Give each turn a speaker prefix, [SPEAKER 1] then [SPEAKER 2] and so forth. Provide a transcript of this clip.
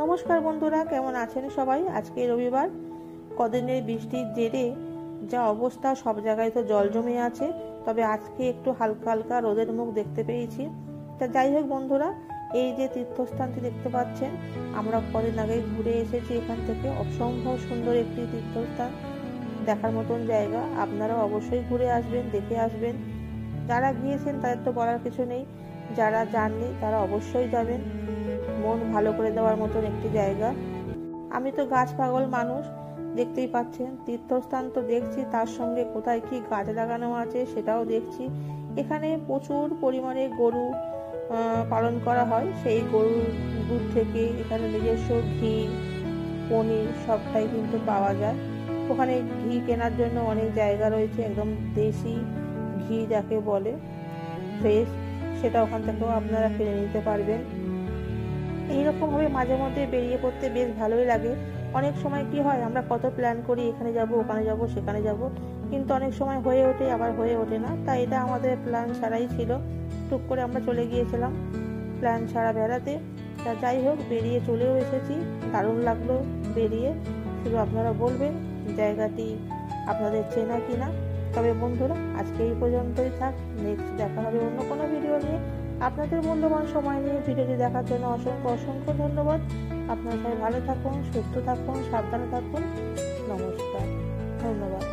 [SPEAKER 1] নমস্কার বন্ধুরা, কেমন আছেন সবাই? আজকে রবিবার, কদিনের বৃষ্টির জেরে যা অবস্থা, সব জায়গায় তো জল জমে আছে। তবে আজকে একটু হালকা হালকা রোদের মুখ দেখতে পেয়েছি। তা যাই হোক বন্ধুরা, এই যে তীর্থস্থানটি দেখতে পাচ্ছেন, আমরা কদিন আগে ঘুরে এসেছি এখান থেকে। অসম্ভব সুন্দর একটি তীর্থস্থান, দেখার মতন জায়গা। আপনারা অবশ্যই ঘুরে আসবেন, দেখে আসবেন। যারা গিয়েছেন তাদের তো বলার কিছু নেই, যারা যাননি তারা অবশ্যই যাবেন। মন ভালো করে দেওয়ার মতন একটি জায়গা। আমি তো গাছ পাগল মানুষ, দেখতেই পাচ্ছেন। তীর্থস্থান তো দেখছি, তার সঙ্গে কোথায় কি গাছ লাগানো আছে সেটাও দেখছি। এখানে প্রচুর পরিমাণে গরু পালন করা হয়। সেই গরুর দুধ থেকে এখানে নিজস্ব ঘি, পনির সবটাই কিন্তু পাওয়া যায়। ওখানে ঘি কেনার জন্য অনেক জায়গা রয়েছে, একদম দেশি ঘি যাকে বলে, ফ্রেশ, সেটা ওখান থেকেও আপনারা কিনে নিতে পারবেন। এইরকম ভাবে মাঝে মধ্যে বেরিয়ে পড়তে বেশ ভালোই লাগে। অনেক সময় কি হয়, আমরা কত প্ল্যান করি, এখানে যাব, ওখানে যাব, সেখানে যাব, কিন্তু অনেক সময় হয়ে ওঠে, আবার হয়ে ওঠে না। তাই এটা আমাদের প্ল্যান ছাড়াই ছিল, টুক করে আমরা চলে গিয়েছিলাম প্ল্যান ছাড়া বেড়াতে। তা যাই হোক, বেরিয়ে চলেও এসেছি। দারুণ লাগলো বেরিয়ে। শুধু আপনারা বলবেন জায়গাটি আপনাদের চেনা কিনা। তবে বন্ধুরা, আজকে এই পর্যন্তই থাক। নেক্সট দেখা হবে অন্য কোনো ভিডিও নিয়ে। আপনাদের মূল্যবান সময় নিয়ে ভিডিওটি দেখার জন্য অসংখ্য অসংখ্য ধন্যবাদ। আপনারা সবাই ভালো থাকুন, সুস্থ থাকুন, সাবধানে থাকুন। নমস্কার, ধন্যবাদ।